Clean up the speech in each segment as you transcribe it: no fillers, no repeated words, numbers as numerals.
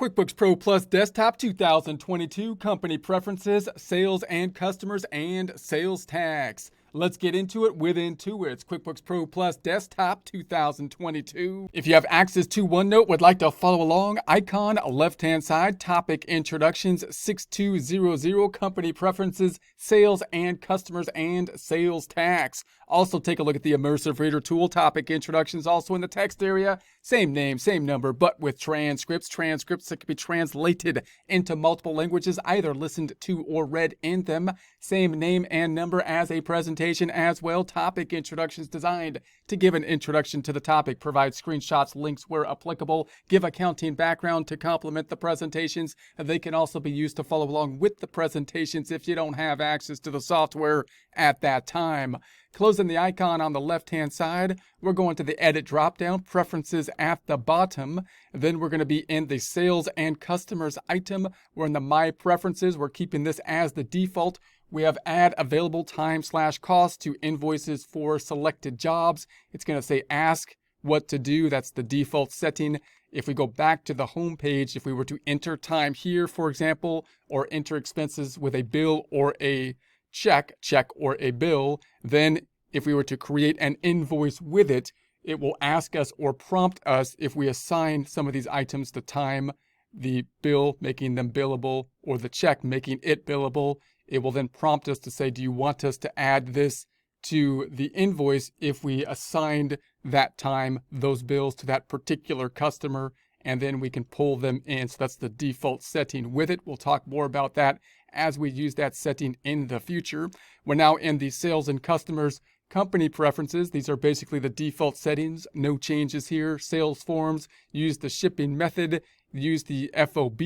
QuickBooks Pro Plus Desktop 2022 Company Preferences, Sales and Customers, and Sales Tax. Let's get into it with Intuit's QuickBooks Pro Plus Desktop 2022. If you have access to OneNote, would like to follow along, icon left-hand side, topic introductions, 6200, company preferences, sales and customers, and sales tax. Also take a look at the immersive reader tool, topic introductions, also in the text area. Same name, same number, but with transcripts that can be translated into multiple languages, either listened to or read in them. Same name and number as a presentation as well. Topic introductions designed to give an introduction to the topic, provide screenshots, links where applicable, give accounting background to complement the presentations. They can also be used to follow along with the presentations if you don't have access to the software at that time. Closing the icon on the left-hand side, we're going to the Edit drop-down, Preferences at the bottom. Then we're going to be in the Sales and Customers item. We're in the My Preferences. We're keeping this as the default. We have Add Available Time/Cost to Invoices for Selected Jobs. It's going to say Ask What to Do. That's the default setting. If we go back to the home page, if we were to enter time here, for example, or enter expenses with a bill or a check or a bill, then if we were to create an invoice with it, it will ask us or prompt us if we assign some of these items the time, the bill, making them billable, or the check, making it billable. It will then prompt us to say, do you want us to add this to the invoice if we assigned that time, those bills to that particular customer, and then we can pull them in. So that's the default setting with it. We'll talk more about that as we use that setting in the future. We're now in the Sales and Customers Company Preferences. These are basically the default settings. No changes here. Sales forms, use the shipping method, use the FOB,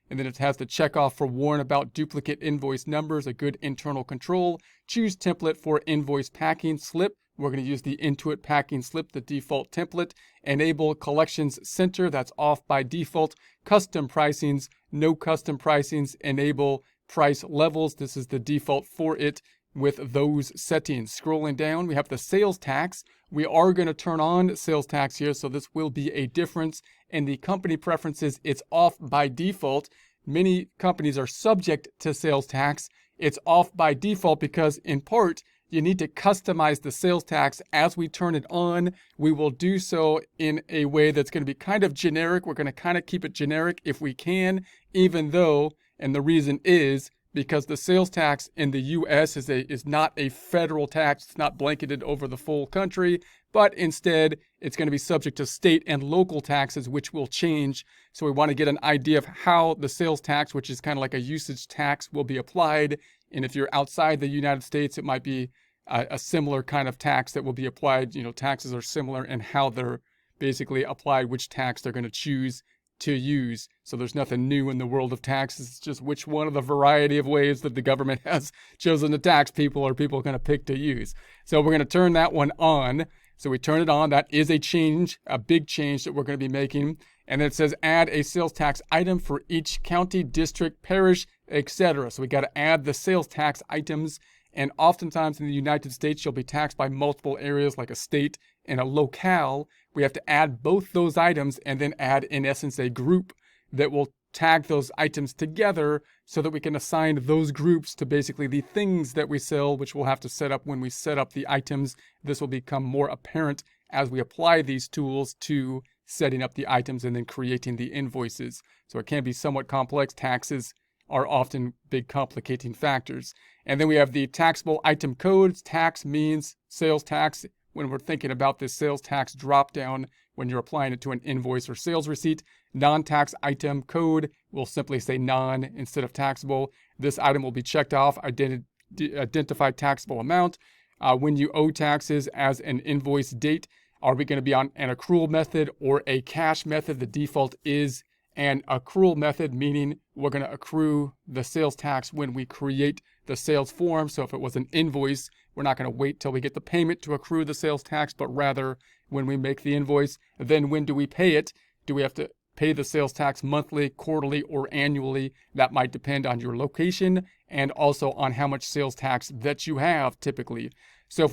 and then it has the checkoff for warn about duplicate invoice numbers, a good internal control. Choose template for invoice packing slip. We're going to use the Intuit packing slip, the default template. Enable collections center, that's off by default. Custom pricings, no custom pricings. Enable price levels, this is the default for it with those settings. Scrolling down, we have the sales tax. We are going to turn on sales tax here, so this will be a difference. In the company preferences, it's off by default. Many companies are subject to sales tax. It's off by default because, in part, you need to customize the sales tax as we turn it on. We will do so in a way that's going to be kind of generic. We're going to kind of keep it generic if we can, even though, and the reason is because the sales tax in the U.S. is not a federal tax. It's not blanketed over the full country, but instead it's going to be subject to state and local taxes, which will change. So we want to get an idea of how the sales tax, which is kind of like a usage tax, will be applied. And if you're outside the United States, it might be a similar kind of tax that will be applied. You know, taxes are similar in how they're basically applied, which tax they're going to choose to use. So there's nothing new in the world of taxes. It's just which one of the variety of ways that the government has chosen to tax people are people going to pick to use. So we're going to turn that one on. So we turn it on. That is a change, a big change that we're going to be making. And then it says add a sales tax item for each county, district, parish, etc. So we got to add the sales tax items. And oftentimes in the United States, you'll be taxed by multiple areas like a state and a locale. We have to add both those items and then add, in essence, a group that will tag those items together so that we can assign those groups to basically the things that we sell, which we'll have to set up when we set up the items. This will become more apparent as we apply these tools to setting up the items and then creating the invoices. So it can be somewhat complex. Taxes are often big complicating factors. And then we have the taxable item codes. Tax means sales tax. When we're thinking about this sales tax drop-down, when you're applying it to an invoice or sales receipt, non-tax item code will simply say non instead of taxable. This item will be checked off, identify taxable amount. When you owe taxes as an invoice date, are we going to be on an accrual method or a cash method? The default is an accrual method, meaning we're going to accrue the sales tax when we create the sales form. So if it was an invoice, we're not going to wait till we get the payment to accrue the sales tax, but rather when we make the invoice. Then when do we pay it? Do we have to pay the sales tax monthly, quarterly, or annually? That might depend on your location and also on how much sales tax that you have typically. So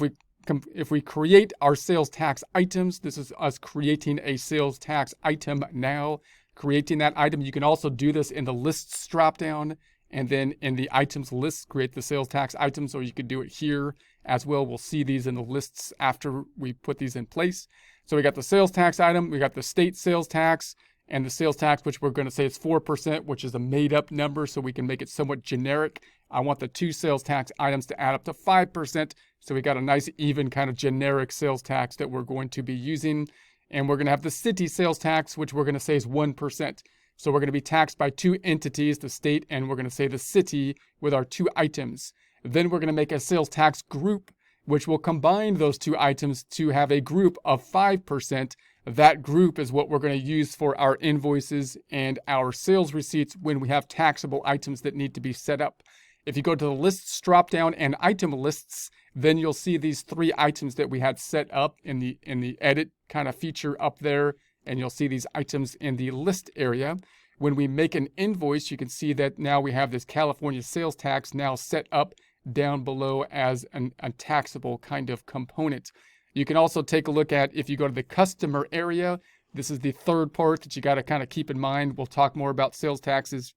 if we create our sales tax items, this is us creating a sales tax item now. creating that item. You can also do this in the lists dropdown, and then in the items list, create the sales tax items, or you could do it here as well. We'll see these in the lists after we put these in place. So we got the sales tax item, we got the state sales tax, and the sales tax, which we're going to say is 4%, which is a made up number, so we can make it somewhat generic. I want the two sales tax items to add up to 5%. So we got a nice even kind of generic sales tax that we're going to be using. And we're going to have the city sales tax, which we're going to say is 1%. So we're going to be taxed by two entities, the state, and we're going to say the city with our two items. Then we're going to make a sales tax group, which will combine those two items to have a group of 5%. That group is what we're going to use for our invoices and our sales receipts when we have taxable items that need to be set up. If you go to the lists dropdown and item lists, then you'll see these three items that we had set up in the edit kind of feature up there, and you'll see these items in the list area. When we make an invoice, you can see that now we have this California sales tax now set up down below as a taxable kind of component. You can also take a look at, if you go to the customer area, this is the third part that you got to kind of keep in mind. We'll talk more about sales taxes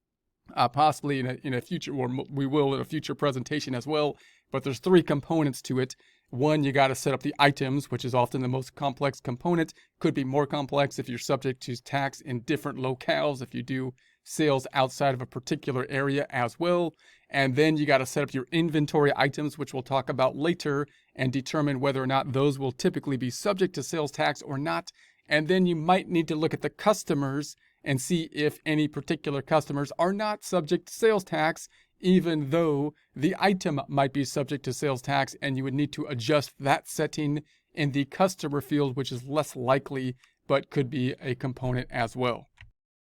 possibly in a future, or we will in a future presentation as well. But there's three components to it. One, you got to set up the items, which is often the most complex component. Could be more complex if you're subject to tax in different locales, if you do sales outside of a particular area as well. And then you got to set up your inventory items, which we'll talk about later, and determine whether or not those will typically be subject to sales tax or not. And then you might need to look at the customers and see if any particular customers are not subject to sales tax, even though the item might be subject to sales tax, and you would need to adjust that setting in the customer field, which is less likely, but could be a component as well.